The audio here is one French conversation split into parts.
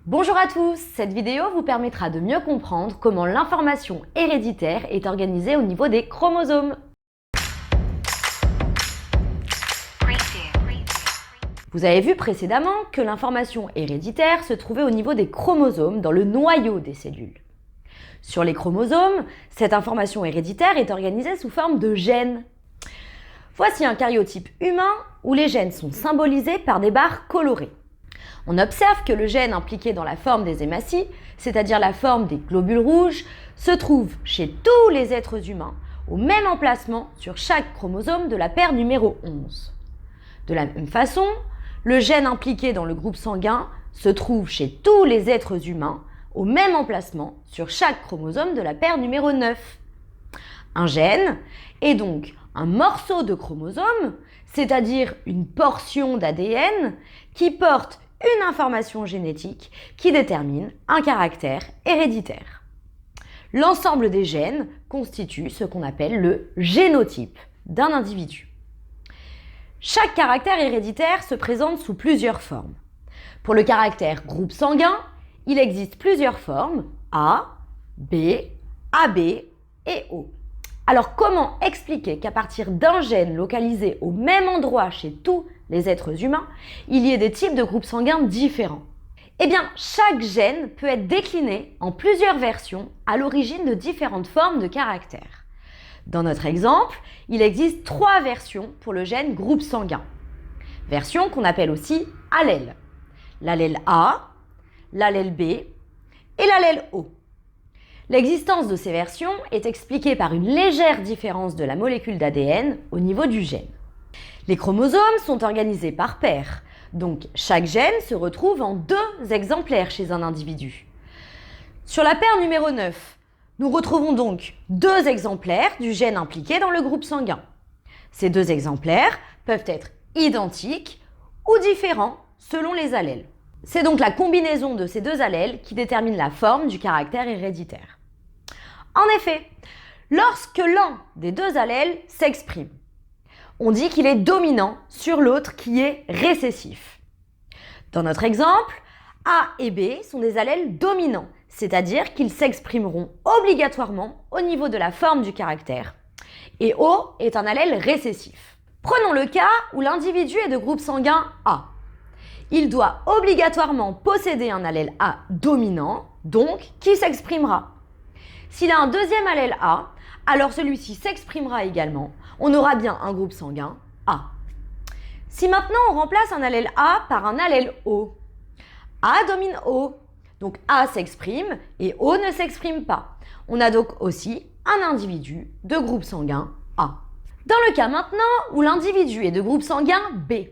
Bonjour à tous, cette vidéo vous permettra de mieux comprendre comment l'information héréditaire est organisée au niveau des chromosomes. Vous avez vu précédemment que l'information héréditaire se trouvait au niveau des chromosomes dans le noyau des cellules. Sur les chromosomes, cette information héréditaire est organisée sous forme de gènes. Voici un karyotype humain où les gènes sont symbolisés par des barres colorées. On observe que le gène impliqué dans la forme des hématies, c'est-à-dire la forme des globules rouges, se trouve chez tous les êtres humains au même emplacement sur chaque chromosome de la paire numéro 11. De la même façon, le gène impliqué dans le groupe sanguin se trouve chez tous les êtres humains au même emplacement sur chaque chromosome de la paire numéro 9. Un gène est donc un morceau de chromosome, c'est-à-dire une portion d'ADN qui porte une information génétique qui détermine un caractère héréditaire. L'ensemble des gènes constitue ce qu'on appelle le génotype d'un individu. Chaque caractère héréditaire se présente sous plusieurs formes. Pour le caractère groupe sanguin, il existe plusieurs formes A, B, AB et O. Alors comment expliquer qu'à partir d'un gène localisé au même endroit chez tous les êtres humains, il y ait des types de groupes sanguins différents? Eh bien, chaque gène peut être décliné en plusieurs versions à l'origine de différentes formes de caractères. Dans notre exemple, il existe 3 versions pour le gène groupe sanguin. Versions qu'on appelle aussi allèles. L'allèle A, l'allèle B et l'allèle O. L'existence de ces versions est expliquée par une légère différence de la molécule d'ADN au niveau du gène. Les chromosomes sont organisés par paires, donc chaque gène se retrouve en 2 exemplaires chez un individu. Sur la paire numéro 9, nous retrouvons donc 2 exemplaires du gène impliqué dans le groupe sanguin. Ces 2 exemplaires peuvent être identiques ou différents selon les allèles. C'est donc la combinaison de ces 2 allèles qui détermine la forme du caractère héréditaire. En effet, lorsque l'un des 2 allèles s'exprime, on dit qu'il est dominant sur l'autre qui est récessif. Dans notre exemple, A et B sont des allèles dominants, c'est-à-dire qu'ils s'exprimeront obligatoirement au niveau de la forme du caractère. Et O est un allèle récessif. Prenons le cas où l'individu est de groupe sanguin A. Il doit obligatoirement posséder un allèle A dominant, donc qui s'exprimera. S'il a un deuxième allèle A, alors celui-ci s'exprimera également. On aura bien un groupe sanguin A. Si maintenant on remplace un allèle A par un allèle O, A domine O, donc A s'exprime et O ne s'exprime pas. On a donc aussi un individu de groupe sanguin A. Dans le cas maintenant où l'individu est de groupe sanguin B,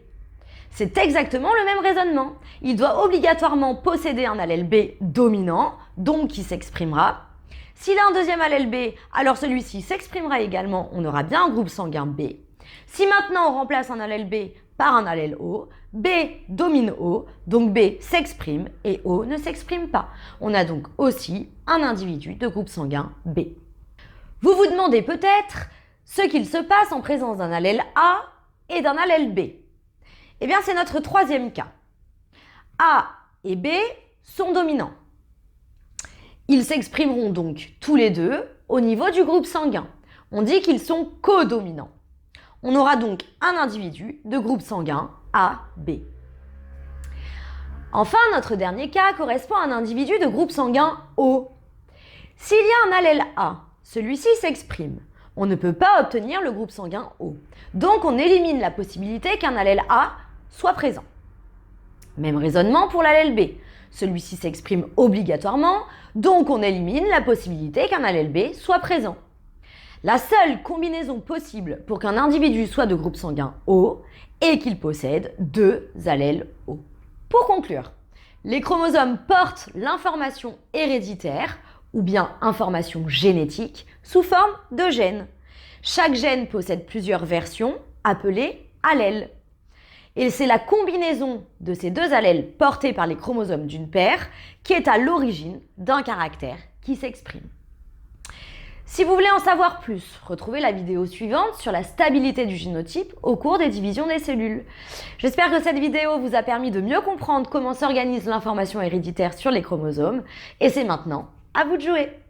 c'est exactement le même raisonnement. Il doit obligatoirement posséder un allèle B dominant, donc qui s'exprimera. S'il a un deuxième allèle B, alors celui-ci s'exprimera également, on aura bien un groupe sanguin B. Si maintenant on remplace un allèle B par un allèle O, B domine O, donc B s'exprime et O ne s'exprime pas. On a donc aussi un individu de groupe sanguin B. Vous vous demandez peut-être ce qu'il se passe en présence d'un allèle A et d'un allèle B. Eh bien, c'est notre 3e cas. A et B sont dominants. Ils s'exprimeront donc tous les 2 au niveau du groupe sanguin. On dit qu'ils sont codominants. On aura donc un individu de groupe sanguin AB. Enfin, notre dernier cas correspond à un individu de groupe sanguin O. S'il y a un allèle A, celui-ci s'exprime. On ne peut pas obtenir le groupe sanguin O. Donc, on élimine la possibilité qu'un allèle A soit présent. Même raisonnement pour l'allèle B. Celui-ci s'exprime obligatoirement, donc on élimine la possibilité qu'un allèle B soit présent. La seule combinaison possible pour qu'un individu soit de groupe sanguin O est qu'il possède 2 allèles O. Pour conclure, les chromosomes portent l'information héréditaire ou bien information génétique sous forme de gènes. Chaque gène possède plusieurs versions appelées allèles. Et c'est la combinaison de ces 2 allèles portés par les chromosomes d'une paire qui est à l'origine d'un caractère qui s'exprime. Si vous voulez en savoir plus, retrouvez la vidéo suivante sur la stabilité du génotype au cours des divisions des cellules. J'espère que cette vidéo vous a permis de mieux comprendre comment s'organise l'information héréditaire sur les chromosomes, et c'est maintenant à vous de jouer!